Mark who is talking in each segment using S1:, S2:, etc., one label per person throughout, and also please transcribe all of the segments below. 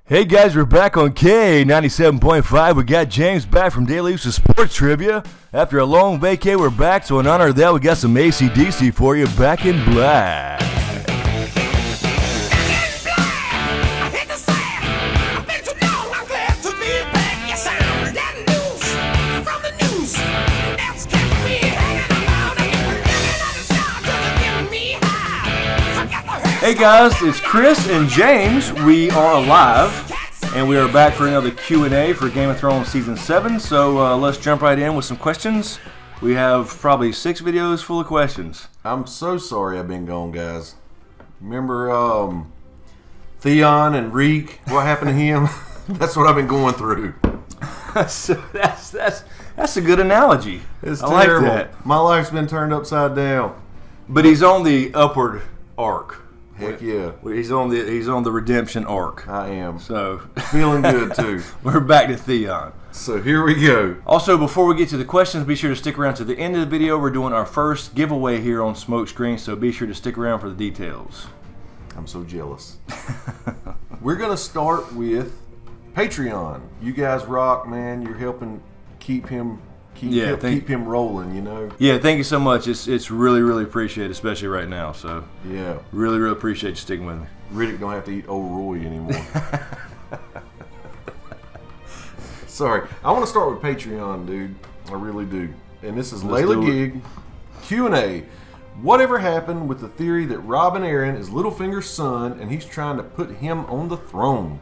S1: Hey guys, we're back on K97.5. We got James back from Daily Use of Sports Trivia. After a long vacay, we're back, so in honor of that, we got some AC/DC for you, Back in Black. Hey guys, it's Chris and James. We are alive, and we are back for another Q&A for Game of Thrones Season 7. So let's jump right in with some questions. We have probably 6 videos full of questions.
S2: I'm so sorry I've been gone, guys. Remember Theon and Reek? What happened to him? That's what I've been going through.
S1: So that's a good analogy.
S2: It's
S1: I
S2: terrible.
S1: like that.
S2: My life's been turned upside down.
S1: But he's on the upward arc.
S2: Heck yeah.
S1: He's on the redemption arc.
S2: I am.
S1: So
S2: feeling good too.
S1: We're back to Theon.
S2: So here we go.
S1: Also, before we get to the questions, be sure to stick around to the end of the video. We're doing our first giveaway here on Smokescreen, so be sure to stick around for the details.
S2: I'm so jealous. We're gonna start with Patreon. You guys rock, man. You're helping keep him rolling, you know.
S1: Yeah, thank you so much. It's really appreciated, especially right now. So
S2: yeah,
S1: really appreciate you sticking with me.
S2: Riddick don't have to eat old Roy anymore. Sorry, I want to start with Patreon, dude. I really do. And this is Layla Gig Q&A. Whatever happened with the theory that Robb and Aaron is Littlefinger's son, and he's trying to put him on the throne?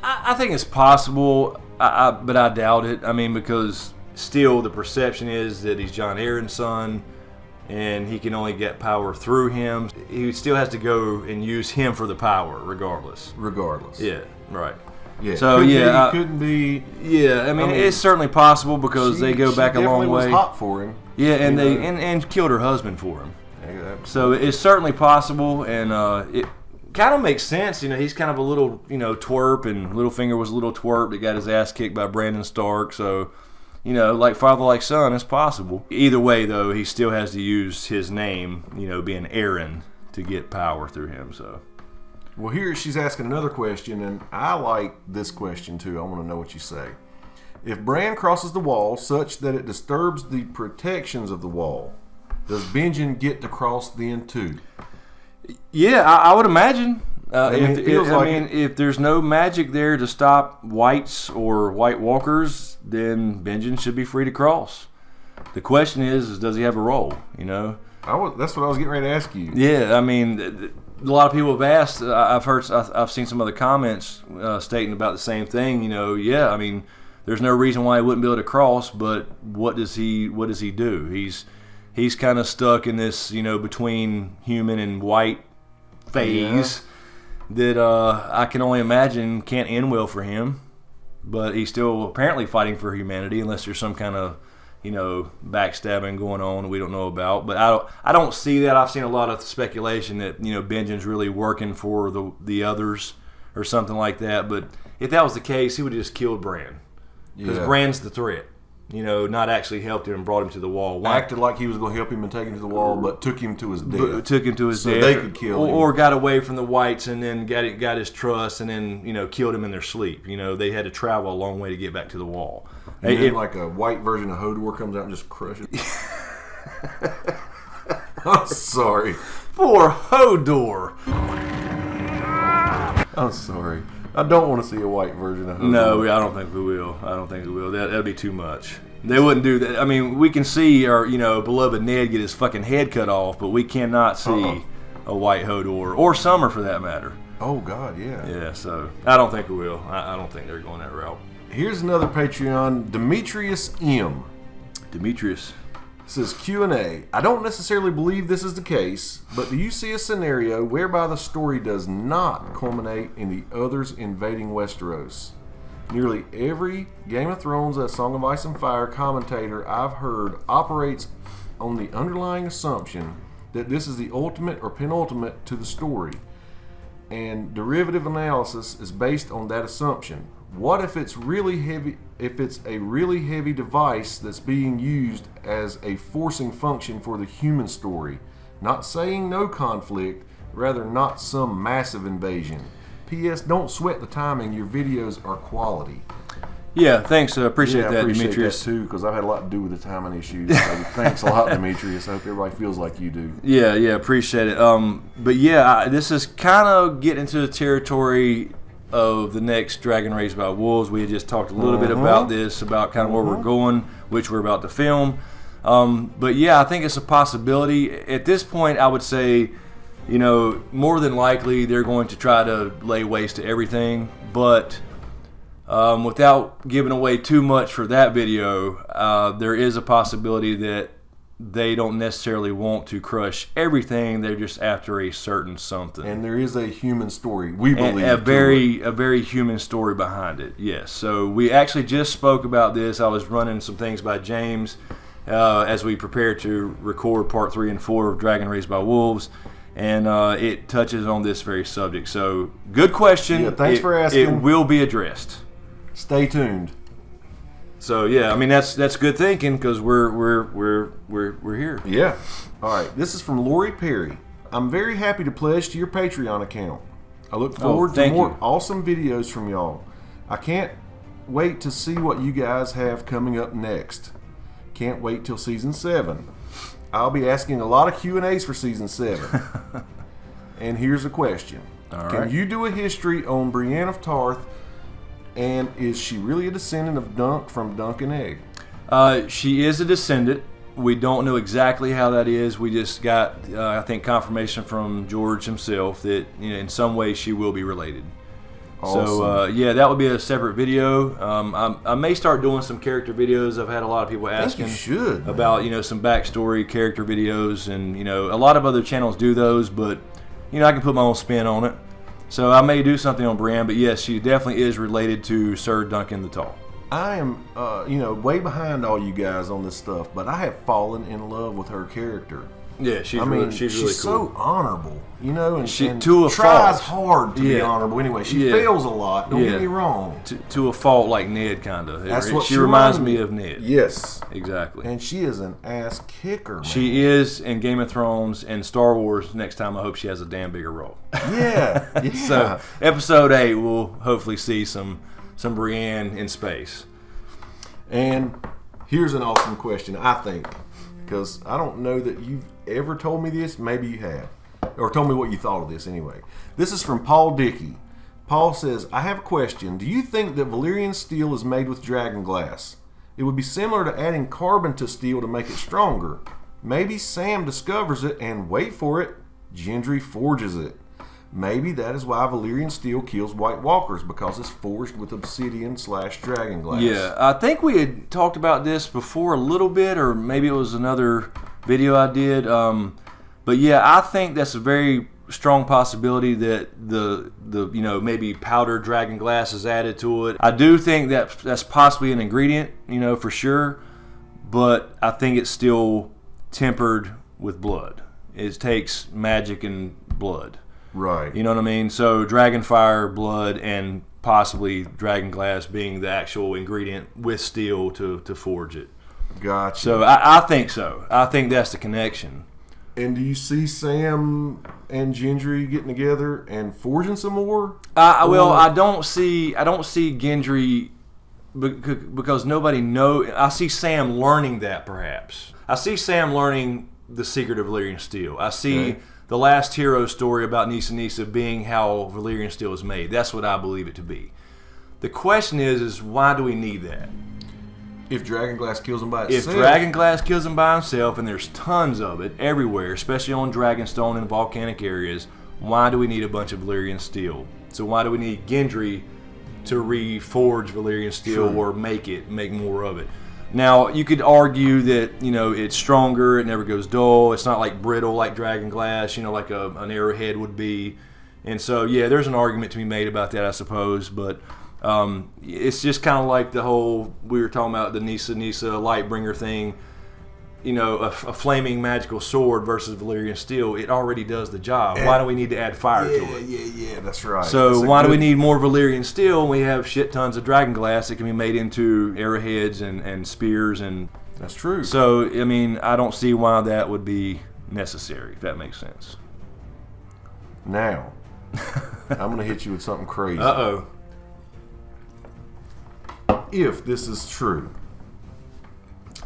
S1: I think it's possible, but I doubt it. I mean, because still, the perception is that he's Jon Arryn's son, and he can only get power through him. He still has to go and use him for the power, regardless.
S2: Yeah,
S1: right.
S2: Yeah.
S1: So
S2: couldn't be.
S1: Yeah, I mean, it's certainly possible because they go back a long way.
S2: Was hot for him.
S1: Yeah, and and killed her husband for him. Yeah, so it's certainly possible, and it kind of makes sense. You know, he's kind of a little twerp, and Littlefinger was a little twerp that got his ass kicked by Brandon Stark. So, like father, like son, it's possible. Either way, though, he still has to use his name, being Aaron, to get power through him. So,
S2: well, here she's asking another question, and I like this question too. I want to know what you say. If Bran crosses the wall such that it disturbs the protections of the wall, does Benjen get to cross then too?
S1: Yeah, I would imagine. If there's no magic there to stop whites or White Walkers, then Benjen should be free to cross. The question is does he have a role?
S2: That's what I was getting ready to ask you.
S1: Yeah, I mean, a lot of people have asked. I've seen some other comments stating about the same thing. Yeah, I mean, there's no reason why he wouldn't be able to cross, but what does he do? He's kind of stuck in this, between human and white phase that I can only imagine can't end well for him. But he's still apparently fighting for humanity, unless there's some kind of, backstabbing going on that we don't know about. But I don't see that. I've seen a lot of speculation that, Benjen's really working for the others or something like that. But if that was the case, he would have just killed Bran. Because Bran's the threat. Not actually helped him and brought him to the wall.
S2: Acted like he was going to help him and take him to the wall, but took him to his death.
S1: So
S2: they could kill him.
S1: Or got away from the whites and then got his trust and then, killed him in their sleep. They had to travel a long way to get back to the wall.
S2: And then like a white version of Hodor comes out and just crushes it. I'm sorry.
S1: Poor Hodor.
S2: I'm sorry. I don't want to see a white version of Hodor.
S1: No, I don't think we will. That'd be too much. They wouldn't do that. I mean, we can see our, beloved Ned get his fucking head cut off, but we cannot see a white Hodor, or Summer for that matter.
S2: Oh, God, yeah.
S1: Yeah, so I don't think we will. I don't think they're going that route.
S2: Here's another Patreon, Demetrius M.
S1: Demetrius
S2: says Q&A. I don't necessarily believe this is the case, but do you see a scenario whereby the story does not culminate in the others invading Westeros? Nearly every Game of Thrones, A Song of Ice and Fire commentator I've heard operates on the underlying assumption that this is the ultimate or penultimate to the story, and derivative analysis is based on that assumption. What if it's really heavy? If it's a really heavy device that's being used as a forcing function for the human story, not saying no conflict, rather not some massive invasion. P.S. Don't sweat the timing. Your videos are quality.
S1: Yeah, thanks. Appreciate that,
S2: appreciate
S1: Demetrius.
S2: that too, because I've had a lot to do with the timing issues. So thanks a lot, Demetrius. I hope everybody feels like you do.
S1: Yeah, appreciate it. But yeah, this is kind of getting into the territory of the next Dragon Raised by Wolves. We had just talked a little bit about this, about kind of where we're going, which we're about to film. But yeah, I think it's a possibility. At this point, I would say, more than likely they're going to try to lay waste to everything, but without giving away too much for that video, there is a possibility that they don't necessarily want to crush everything. They're just after a certain something.
S2: And there is a human story, we believe.
S1: A very human story behind it, yes. So we actually just spoke about this. I was running some things by James as we prepare to record part 3 and 4 of Dragon Raised by Wolves. And it touches on this very subject. So, good question.
S2: Yeah, thanks for asking.
S1: It will be addressed.
S2: Stay tuned.
S1: So yeah, I mean that's good thinking because we're here.
S2: Yeah. All right. This is from Lori Perry. I'm very happy to pledge to your Patreon account. I look forward to more awesome videos from y'all. I can't wait to see what you guys have coming up next. Can't wait till season 7. I'll be asking a lot of Q&As for season 7. And here's a question.
S1: All right.
S2: Can you do a history on Brienne of Tarth? And is she really a descendant of Dunk from Dunk and Egg?
S1: She is a descendant. We don't know exactly how that is. We just got, I think, confirmation from George himself that in some way she will be related.
S2: Awesome.
S1: So yeah, that would be a separate video. I may start doing some character videos. I've had a lot of people asking about some backstory character videos, and a lot of other channels do those, but I can put my own spin on it. So I may do something on Brienne, but yes, she definitely is related to Sir Duncan the Tall.
S2: I am, way behind all you guys on this stuff, but I have fallen in love with her character.
S1: Yeah, she's really cool.
S2: She's so honorable, and
S1: she
S2: and
S1: to a
S2: tries
S1: fault.
S2: hard to be honorable. Anyway, she fails a lot. Don't get me wrong.
S1: To a fault, like Ned, kind of.
S2: That's what
S1: she reminds me of Ned.
S2: Yes,
S1: exactly.
S2: And she is an ass kicker. Man.
S1: She is in Game of Thrones and Star Wars. Next time, I hope she has a damn bigger role.
S2: Yeah.
S1: So, episode 8, we'll hopefully see some Brienne in space.
S2: And here's an awesome question, I think, because I don't know that you've ever told me this. Maybe you have, or told me what you thought of this anyway. This is from Paul Dickey. Paul says, I have a question. Do you think that Valyrian steel is made with dragon glass? It would be similar to adding carbon to steel to make it stronger. Maybe Sam discovers it and, wait for it, Gendry forges it. Maybe that is why Valyrian steel kills White Walkers, because it's forged with obsidian/dragon glass.
S1: Yeah, I think we had talked about this before a little bit, or maybe it was another video I did. But yeah, I think that's a very strong possibility that the maybe powdered dragon glass is added to it. I do think that that's possibly an ingredient, for sure. But I think it's still tempered with blood. It takes magic and blood.
S2: Right.
S1: You know what I mean? So dragon fire, blood, and possibly dragon glass being the actual ingredient with steel to forge it.
S2: Gotcha.
S1: So I think so. I think that's the connection.
S2: And do you see Sam and Gendry getting together and forging some more?
S1: Well, I don't see Gendry because nobody knows. I see Sam learning that, perhaps. I see Sam learning the secret of Valyrian steel. I see the last hero story about Nissa Nissa being how Valyrian steel is made. That's what I believe it to be. The question is why do we need that?
S2: If Dragonglass kills him by itself.
S1: If Dragonglass kills him by himself, and there's tons of it everywhere, especially on Dragonstone and volcanic areas, why do we need a bunch of Valyrian steel? So why do we need Gendry to reforge Valyrian steel or make more of it? Now, you could argue that, it's stronger, it never goes dull, it's not like brittle like Dragonglass, like an arrowhead would be. And so, yeah, there's an argument to be made about that, I suppose, but it's just kind of like the whole, we were talking about the Nissa Nissa Lightbringer thing, a flaming magical sword versus Valyrian steel, it already does the job. Why do we need to add fire to it?
S2: Yeah, that's right.
S1: So why do we need more Valyrian steel? We have shit tons of Dragonglass that can be made into arrowheads and spears. And
S2: that's true.
S1: So, I don't see why that would be necessary, if that makes sense.
S2: Now, I'm going to hit you with something crazy.
S1: Uh-oh.
S2: If this is true.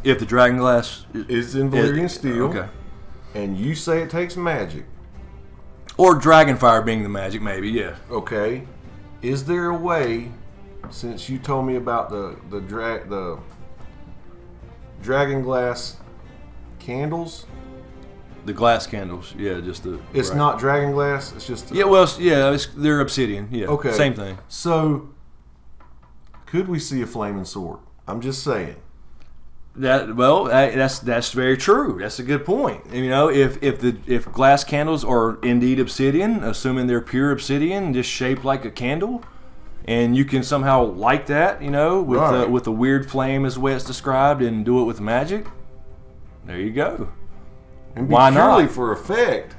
S1: If the dragonglass
S2: It's in Valyrian steel.
S1: Okay.
S2: And you say it takes magic.
S1: Or dragonfire being the magic, maybe, yeah.
S2: Okay. Is there a way, since you told me about the dragonglass candles?
S1: The glass candles, yeah, just the...
S2: It's
S1: right.
S2: not dragonglass, it's just...
S1: Yeah, well, they're obsidian, yeah.
S2: Okay.
S1: Same thing.
S2: So, could we see a flaming sword? I'm just saying.
S1: That's very true. That's a good point. And, you know, if glass candles are indeed obsidian, assuming they're pure obsidian, just shaped like a candle, and you can somehow light that, you know, with a weird flame as the way it's described, and do it with magic, there you go.
S2: And
S1: why
S2: purely
S1: not?
S2: for effect.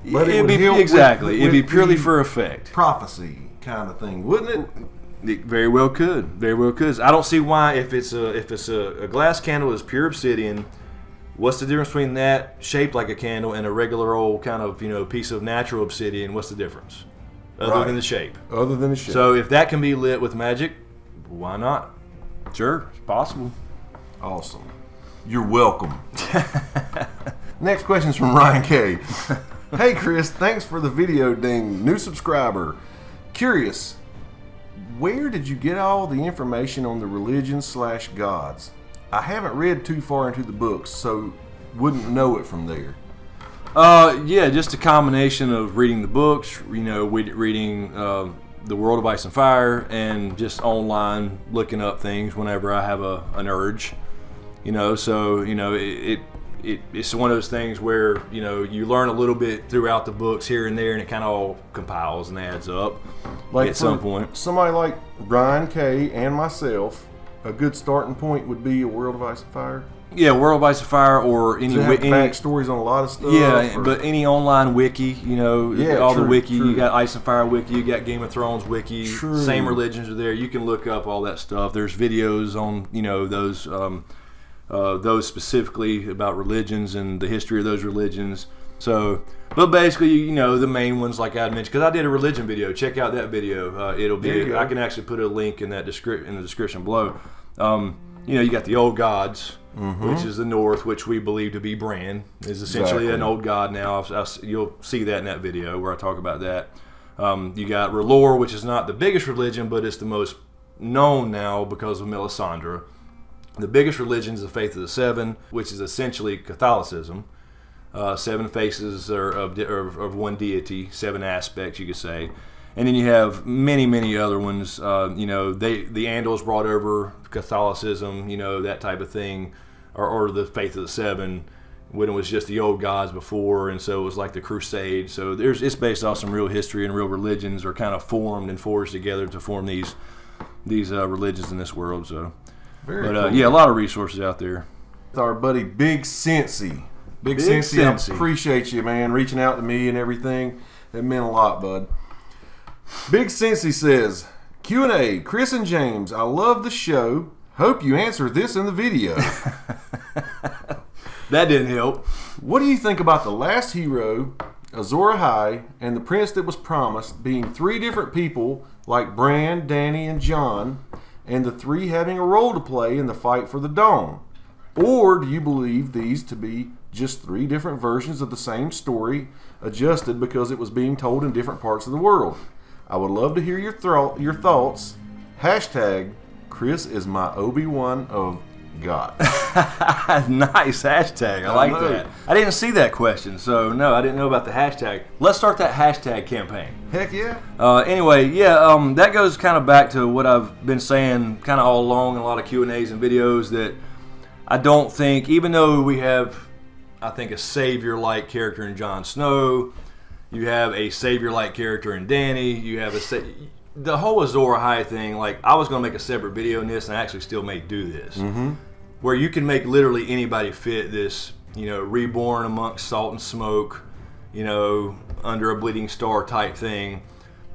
S2: But
S1: It'd be purely for effect.
S2: Prophecy kind of thing, wouldn't it?
S1: It very well could. Very well could. I don't see why, if it's a glass candle is pure obsidian, what's the difference between that shaped like a candle and a regular old kind of, you know, piece of natural obsidian? What's the difference? Other than the shape.
S2: Other than the shape.
S1: So if that can be lit with magic, why not? Sure, it's possible.
S2: Awesome. You're welcome. Next question is from Ryan K. Hey Chris, thanks for the video ding. New subscriber. Curious, where did you get all the information on the religion/gods? I haven't read too far into the books, so wouldn't know it from there.
S1: Yeah, just a combination of reading the books, you know, reading The World of Ice and Fire, and just online looking up things whenever I have an urge. You know, so, you know, it's one of those things where, you know, you learn a little bit throughout the books here and there, and it kind of all compiles and adds up at some point.
S2: Somebody like Brian K. and myself, a good starting point would be A World of Ice and Fire.
S1: Yeah, World of Ice and Fire, or any
S2: backstories on a lot of stuff.
S1: Yeah, but any online wiki, you know, all the wiki.
S2: True.
S1: You got Ice and Fire wiki, you got Game of Thrones wiki.
S2: True.
S1: Same religions are there. You can look up all that stuff. There's videos on, you know, those specifically about religions and the history of those religions. So, but basically, you know, the main ones like I mentioned, because I did a religion video. Check out that video. It'll be. I can actually put a link in that in the description below. You know, you got the old gods, which is the North, which we believe to be Brienne, is essentially an old god now. You'll see that in that video where I talk about that. You got R'hllor, which is not the biggest religion, but it's the most known now because of Melisandre. The biggest religion is the Faith of the Seven, which is essentially Catholicism. 7 faces of one deity, 7 aspects, you could say. And then you have many, many other ones. You know, the Andals brought over Catholicism, you know, that type of thing, or the Faith of the Seven, when it was just the old gods before, and so it was like the Crusades. So it's based off some real history, and real religions are kind of formed and forged together to form these religions in this world. So,
S2: Cool.
S1: Yeah, a lot of resources out there.
S2: With our buddy Big Cincy. Big Cincy, I appreciate you, man, reaching out to me and everything. That meant a lot, bud. Big Cincy says, Q&A, Chris and James, I love the show. Hope you answer this in the video.
S1: That didn't help.
S2: What do you think about the last hero, Azor Ahai, and the prince that was promised being 3 different people like Bran, Dany, and Jon, and the 3 having a role to play in the fight for the Dawn? Or do you believe these to be just 3 different versions of the same story, adjusted because it was being told in different parts of the world? I would love to hear your thoughts. Hashtag Chris is my Obi-Wan of God.
S1: Nice hashtag. I like that. I didn't see that question, so no, I didn't know about the hashtag. Let's start that hashtag campaign.
S2: Heck yeah.
S1: Anyway, yeah, that goes kind of back to what I've been saying kind of all along in a lot of Q&As and videos, that I don't think, even though we have, I think, a savior-like character in Jon Snow, you have a savior-like character in Dany, you have the whole Azor Ahai thing, like, I was going to make a separate video on this, and I actually still may do this, where you can make literally anybody fit this, you know, reborn amongst salt and smoke, you know, under a bleeding star type thing.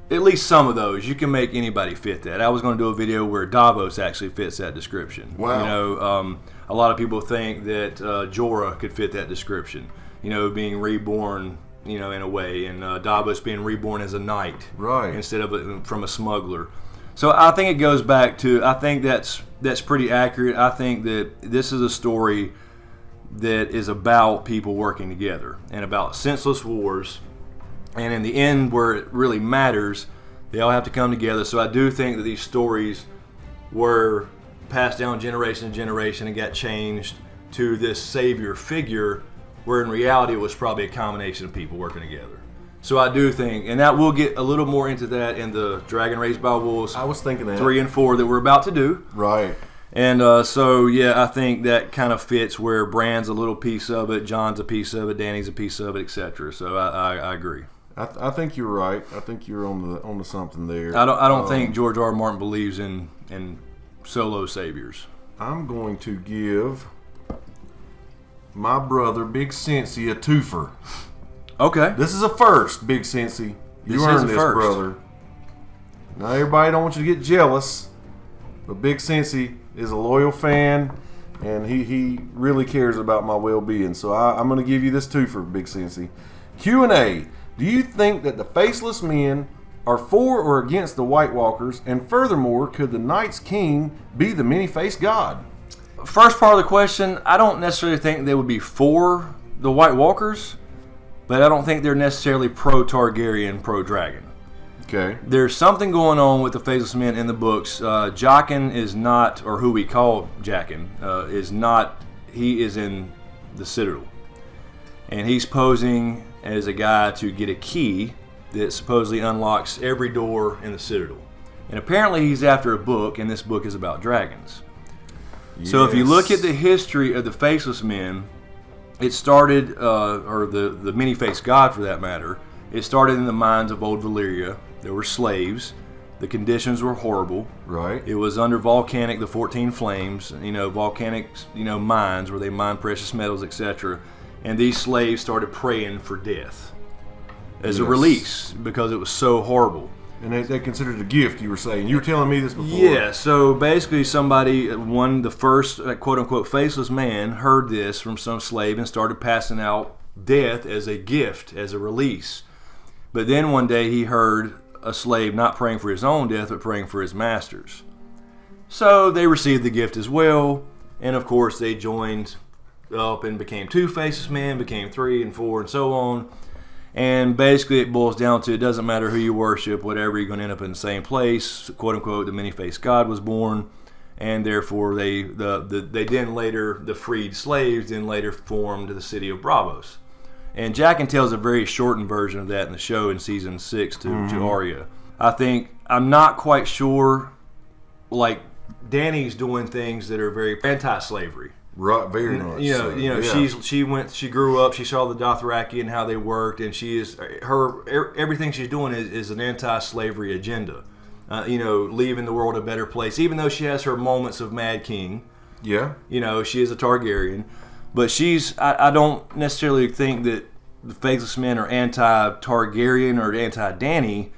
S1: At least some of those, you can make anybody fit that. I was going to do a video where Davos actually fits that description.
S2: Wow.
S1: You know, a lot of people think that Jorah could fit that description. You know, being reborn in a way, and Davos being reborn as a knight,
S2: Right.
S1: instead of from a smuggler. So I think it goes back to, I think that's pretty accurate. I think that this is a story that is about people working together and about senseless wars, and in the end, where it really matters, they all have to come together. So I do think that these stories were passed down generation to generation and got changed to this savior figure, where in reality it was probably a combination of people working together. So I do think, and that we'll get a little more into that in the Dragon Raised by Wolves,
S2: I was thinking that
S1: 3 and 4 that we're about to do.
S2: Right.
S1: And so yeah, I think that kind of fits where Bran's a little piece of it, Jon's a piece of it, Dany's a piece of it, etc. So I agree.
S2: I think you're right. I think you're on the something there.
S1: I don't think George R. R. Martin believes in solo saviors.
S2: I'm going to give my brother Big Cincy a twofer.
S1: Okay.
S2: This is a first, Big Cincy.
S1: This
S2: You
S1: is
S2: earned
S1: a
S2: this,
S1: first.
S2: brother. Now everybody don't want you to get jealous, but Big Cincy is a loyal fan, and he really cares about my well-being. So I'm going to give you this twofer, Big Cincy. Q&A. Do you think that the Faceless Men are for or against the White Walkers? And furthermore, could the Night's King be the many-faced god?
S1: First part of the question, I don't necessarily think they would be for the White Walkers, but I don't think they're necessarily pro-Targaryen, pro-Dragon.
S2: Okay.
S1: There's something going on with the Faceless Men in the books. Jaqen is not, or who we call Jaqen, is not, he is in the Citadel. And he's posing as a guy to get a key that supposedly unlocks every door in the Citadel. And apparently he's after a book, and this book is about dragons.
S2: Yes.
S1: So if you look at the history of the Faceless Men, it started, or the many-faced god for that matter, it started in the mines of old Valyria. There were slaves. The conditions were horrible.
S2: Right.
S1: It was under volcanic, the 14 flames, volcanic, mines where they mined precious metals, etc. And these slaves started praying for death as a
S2: Yes.
S1: release because it was so horrible.
S2: And they considered it a gift, you were saying. You were telling me this before.
S1: Yeah, so basically somebody, the first quote-unquote faceless man, heard this from some slave and started passing out death as a gift, as a release. But then one day he heard a slave not praying for his own death, but praying for his master's. So they received the gift as well, and of course they joined up and became 2 faceless men, became 3 and 4 and so on. And basically it boils down to, it doesn't matter who you worship, whatever, you're going to end up in the same place. Quote unquote, the many-faced God was born, and therefore they then later, the freed slaves then later formed the city of Braavos. And Jaqen tells a very shortened version of that in the show in season 6 to Arya. I'm not quite sure, like Dany's doing things that are very anti-slavery.
S2: Right, very much.
S1: Yeah. She grew up, she saw the Dothraki and how they worked, and everything she's doing is an anti-slavery agenda. Leaving the world a better place, even though she has her moments of Mad King.
S2: Yeah.
S1: She is a Targaryen, but I don't necessarily think that the Faceless Men are anti-Targaryen or anti-Dany,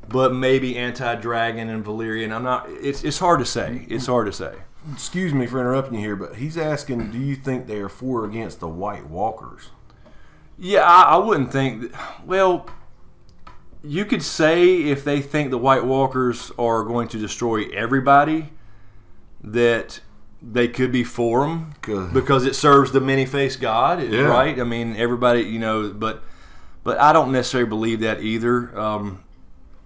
S1: but maybe anti-Dragon and Valyrian. It's hard to say. It's hard to say.
S2: Excuse me for interrupting you here, but he's asking, do you think they are for or against the White Walkers?
S1: Yeah, I wouldn't think well, you could say if they think the White Walkers are going to destroy everybody, that they could be for them because it serves the many-faced God,
S2: Yeah.
S1: right? I mean, everybody, but I don't necessarily believe that either,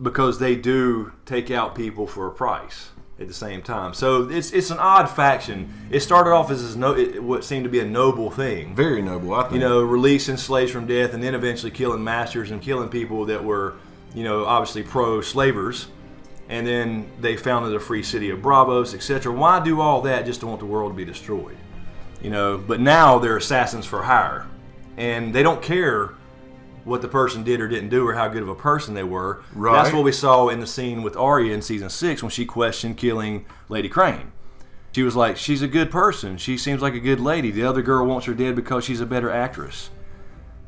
S1: because they do take out people for a price at the same time. So it's an odd faction. It started off as what seemed to be a noble thing.
S2: Very noble, I think.
S1: Releasing slaves from death and then eventually killing masters and killing people that were, obviously pro-slavers. And then they founded a free city of Braavos, etc. Why do all that just to want the world to be destroyed? But now they're assassins for hire. And they don't care what the person did or didn't do or how good of a person they were.
S2: Right.
S1: That's what we saw in the scene with Arya in season 6 when she questioned killing Lady Crane. She was like, she's a good person. She seems like a good lady. The other girl wants her dead because she's a better actress.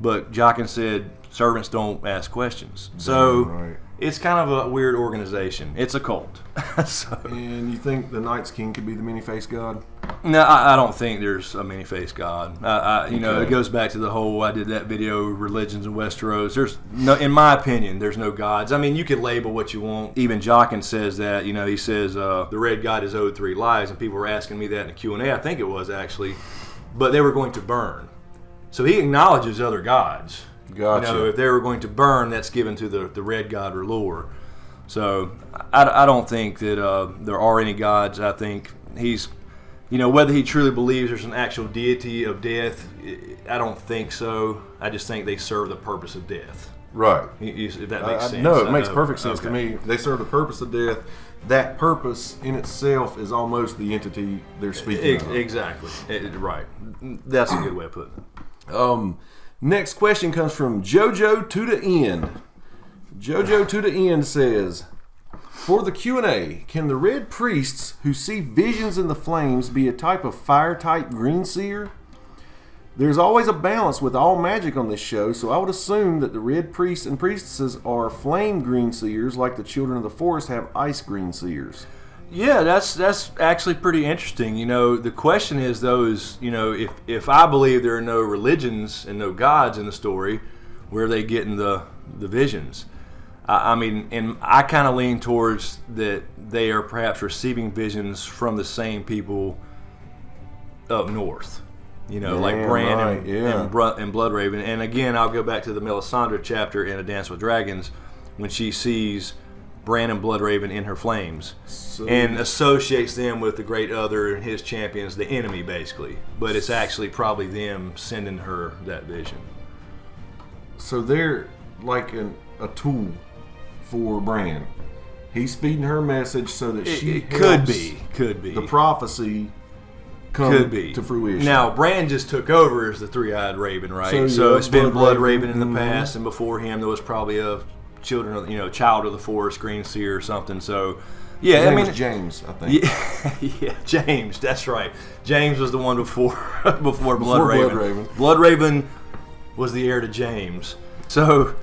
S1: But Jaqen said, servants don't ask questions. So
S2: Right.
S1: It's kind of a weird organization. It's a cult. So,
S2: And you think the Night's King could be the many-faced God?
S1: No, I don't think there's a many-faced God. It goes back to the whole, I did that video, religions in Westeros. There's no, in my opinion, there's no gods. I mean, you can label what you want. Even Jockin says that, he says, the red god is owed 3 lives, and people were asking me that in the Q&A, I think it was actually, but they were going to burn. So he acknowledges other gods.
S2: Gotcha.
S1: If they were going to burn, that's given to the red god or lore. So I don't think that there are any gods. I think he's... whether he truly believes there's an actual deity of death, I don't think so. I just think they serve the purpose of death.
S2: Right.
S1: If that makes sense.
S2: No, it makes perfect sense to me. They serve the purpose of death. That purpose in itself is almost the entity they're speaking of.
S1: Exactly. Right. That's a good way of putting it.
S2: Next question comes from JoJo to the End. JoJo to the End says... For the Q&A, can the red priests who see visions in the flames be a type of fire-type green seer? There's always a balance with all magic on this show, so I would assume that the red priests and priestesses are flame green seers like the children of the forest have ice green seers.
S1: Yeah, that's actually pretty interesting. The question is, though, if I believe there are no religions and no gods in the story, where are they getting the visions? And I kind of lean towards that they are perhaps receiving visions from the same people up north, like Brienne and Bloodraven. And again, I'll go back to the Melisandre chapter in A Dance with Dragons when she sees Brienne and Bloodraven in her flames and associates them with the Great Other and his champions, the enemy, basically. But it's actually probably them sending her that vision.
S2: So they're like a tool for Bran. He's feeding her message so that she
S1: could be
S2: the prophecy come to fruition.
S1: Now, Bran just took over as the three-eyed raven, right? So it's been Bloodraven in the past, and before him there was probably a child of the forest, green seer or something. So yeah,
S2: his name was James, I think.
S1: Yeah, James. That's right. James was the one before Bloodraven. Bloodraven was the heir to James. So.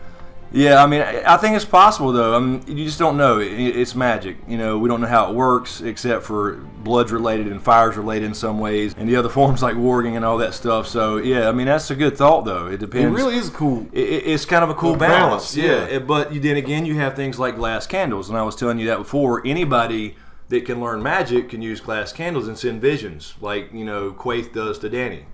S1: Yeah, I think it's possible, though. You just don't know. It's magic. We don't know how it works, except for blood's related and fire's related in some ways, and the other forms like warging and all that stuff. So, yeah, that's a good thought, though. It depends.
S2: It really is cool.
S1: It's kind of a cool balance. Yeah. But then again, you have things like glass candles, and I was telling you that before. Anybody that can learn magic can use glass candles and send visions, like, Quaithe does to Dany.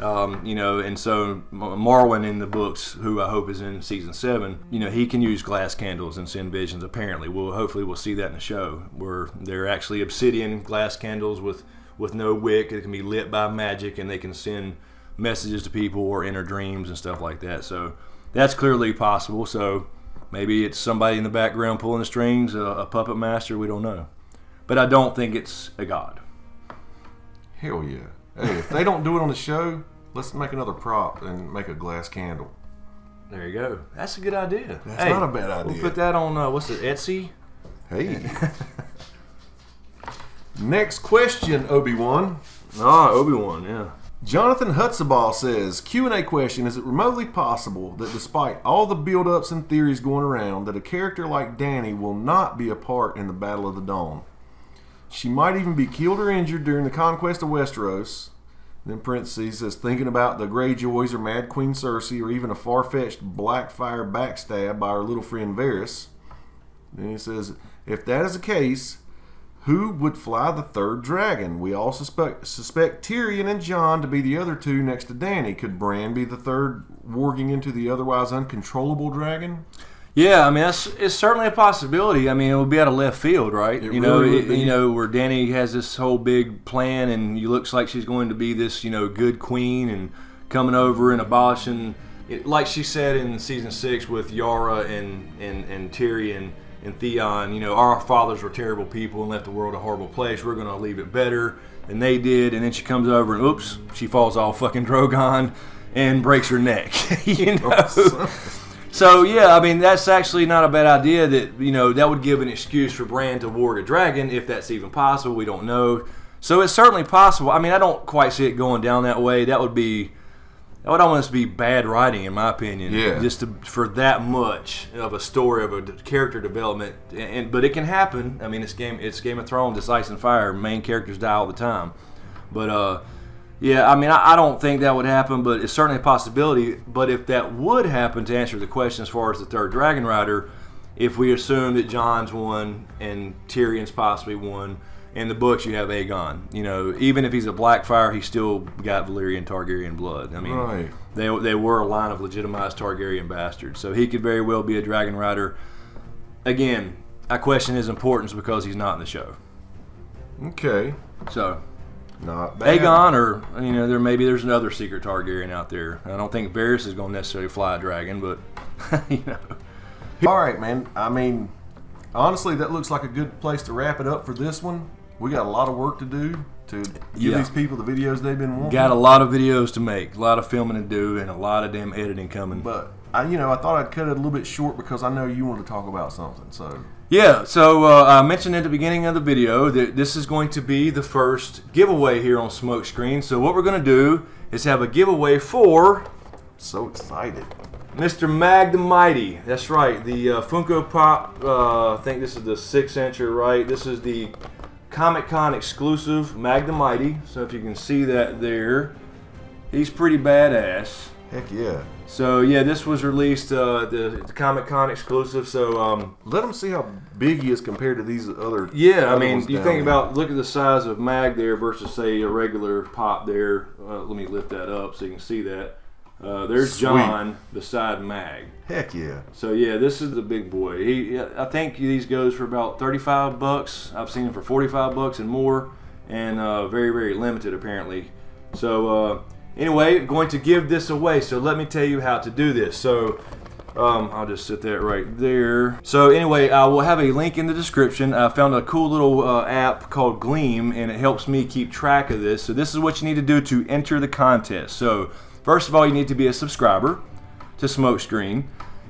S1: And so Marwyn in the books, who I hope is in season 7, he can use glass candles and send visions. Apparently, hopefully we'll see that in the show, where they're actually obsidian glass candles with no wick. It can be lit by magic, and they can send messages to people or enter dreams and stuff like that. So that's clearly possible. So maybe it's somebody in the background pulling the strings, a puppet master. We don't know, but I don't think it's a god.
S2: Hell yeah. Hey, if they don't do it on the show, let's make another prop and make a glass candle.
S1: There you go. That's a good idea.
S2: That's not a bad idea.
S1: We'll put that on, Etsy?
S2: Hey. Next question, Obi-Wan.
S1: Obi-Wan, yeah.
S2: Jonathan Hutzabal says, Q&A question, is it remotely possible that despite all the build-ups and theories going around, that a character like Dany will not be a part in the Battle of the Dawn? She might even be killed or injured during the conquest of Westeros. Then parentheses says, thinking about the Greyjoys or Mad Queen Cersei or even a far-fetched Blackfire backstab by our little friend Varys. Then he says, if that is the case, who would fly the third dragon? We all suspect Tyrion and Jon to be the other two next to Dany. Could Bran be the third, warging into the otherwise uncontrollable dragon?
S1: Yeah, it's certainly a possibility. It will be out of left field, right? Where Dany has this whole big plan, and it looks like she's going to be this, good queen and coming over and abolishing, like she said in season 6 with Yara and Tyrion and Theon. Our fathers were terrible people and left the world a horrible place. We're going to leave it better than they did. And then she comes over and oops, she falls off fucking Drogon and breaks her neck. So, yeah, that's actually not a bad idea that, that would give an excuse for Bran to warg a dragon, if that's even possible. We don't know. So it's certainly possible. I don't quite see it going down that way. That would almost be bad writing, in my opinion.
S2: Yeah.
S1: Just for that much of a story, of a character development. But it can happen. It's Game of Thrones, it's Ice and Fire. Main characters die all the time. But yeah, I mean, I don't think that would happen, but it's certainly a possibility. But if that would happen, to answer the question as far as the third Dragon Rider, if we assume that Jon's won and Tyrion's possibly won, in the books you have Aegon. You know, even if he's a Blackfire, he's still got Valyrian Targaryen blood. I mean,
S2: right.
S1: they were a line of legitimized Targaryen bastards, so he could very well be a Dragon Rider. Again, I question his importance because he's not in the show.
S2: Okay.
S1: So,
S2: not bad.
S1: Aegon, or you know, there's another secret Targaryen out there. I don't think Varys is going to necessarily fly a dragon, but you know.
S2: All right, man. I mean, honestly, that looks like a good place to wrap it up for this one. We got a lot of work to do to give these people the videos they've been wanting.
S1: Got a lot of videos to make, a lot of filming to do, and a lot of damn editing coming.
S2: But I thought I'd cut it a little bit short because I know you want to talk about something. So
S1: yeah, so I mentioned at the beginning of the video that this is going to be the first giveaway here on Smokescreen. So what we're going to do is have a giveaway for...
S2: So excited.
S1: Mr. Mag the Mighty. That's right. The Funko Pop, I think this is the 6-incher, right? This is the Comic-Con exclusive Mag the Mighty. So if you can see that there, he's pretty badass.
S2: Heck yeah.
S1: So yeah, this was released, the Comic-Con exclusive. So
S2: let them see how big he is compared to these other.
S1: Yeah, I mean, you think about, look at the size of Mag there versus say a regular Pop there. Let me lift that up so you can see that. There's
S2: Sweet.
S1: Jon beside Mag.
S2: Heck yeah.
S1: So yeah, this is the big boy. I think these goes for about $35. I've seen them for $45 and more, and very, very limited apparently. So anyway, going to give this away. So let me tell you how to do this. So I'll just sit that right there. So anyway, I will have a link in the description. I found a cool little app called Gleam, and it helps me keep track of this. So this is what you need to do to enter the contest. So first of all, you need to be a subscriber to Smokescreen.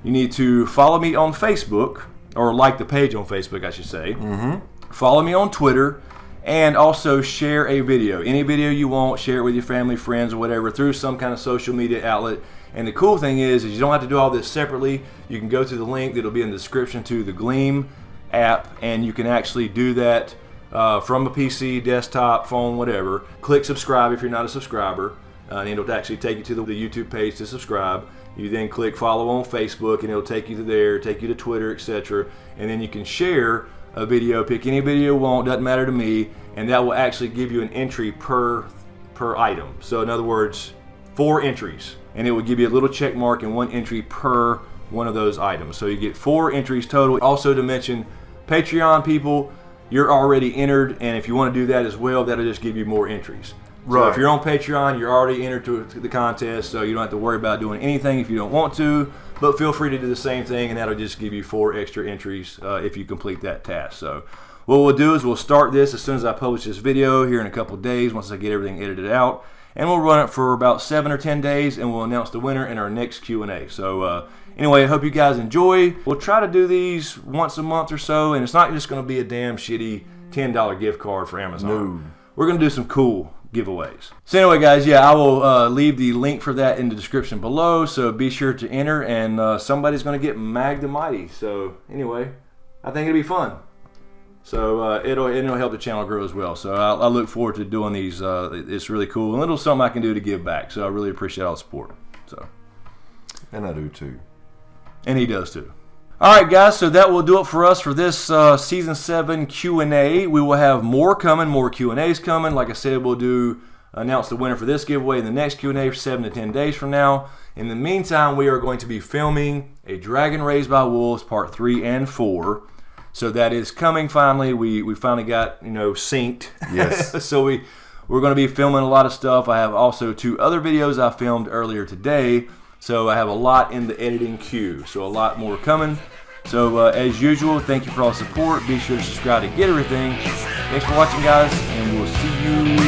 S1: You need to follow me on Facebook, or like the page on Facebook, I should say. Mm-hmm. Follow me on Twitter, and also share a video. Any video you want, share it with your family, friends, or whatever, through some kind of social media outlet. And the cool thing is you don't have to do all this separately. You can go to the link that'll be in the description to the Gleam app, and you can actually do that from a PC, desktop, phone, whatever. Click subscribe if you're not a subscriber. And it'll actually take you to the YouTube page to subscribe. You then click follow on Facebook, and it'll take you to there, take you to Twitter, etc. And then you can share a video, pick any video you want, doesn't matter to me, and that will actually give you an entry per item. So in other words, 4 entries, and it will give you a little check mark and 1 entry per one of those items. So you get 4 entries total. Also to mention, Patreon people, you're already entered, and if you want to do that as well, that'll just give you more entries.
S2: Right.
S1: So if you're on Patreon, you're already entered to the contest, so you don't have to worry about doing anything if you don't want to, but feel free to do the same thing, and that'll just give you 4 extra entries if you complete that task. So what we'll do is we'll start this as soon as I publish this video here in a couple of days, once I get everything edited out, and we'll run it for about 7 or 10 days, and we'll announce the winner in our next Q&A. So anyway, I hope you guys enjoy. We'll try to do these once a month or so, and it's not just going to be a damn shitty $10 gift card for Amazon.
S2: No.
S1: We're going to do some cool giveaways. So anyway, guys, yeah, I will leave the link for that in the description below, so be sure to enter, and somebody's going to get Mag the Mighty. So anyway, I think it'll be fun. So it'll help the channel grow as well. So I look forward to doing these. It's really cool, and it'll something I can do to give back. So I really appreciate all the support. So,
S2: and I do too.
S1: And he does too. All right, guys, so that will do it for us for this Season 7 Q&A. We will have more coming, more Q&As coming. Like I said, we'll announce the winner for this giveaway in the next Q&A for 7 to 10 days from now. In the meantime, we are going to be filming A Dragon Raised by Wolves Part 3 and 4. So that is coming finally. We finally got, synced.
S2: Yes.
S1: So we're going to be filming a lot of stuff. I have also 2 other videos I filmed earlier today. So I have a lot in the editing queue. So a lot more coming. So as usual, thank you for all the support. Be sure to subscribe to get everything. Thanks for watching, guys, and we'll see you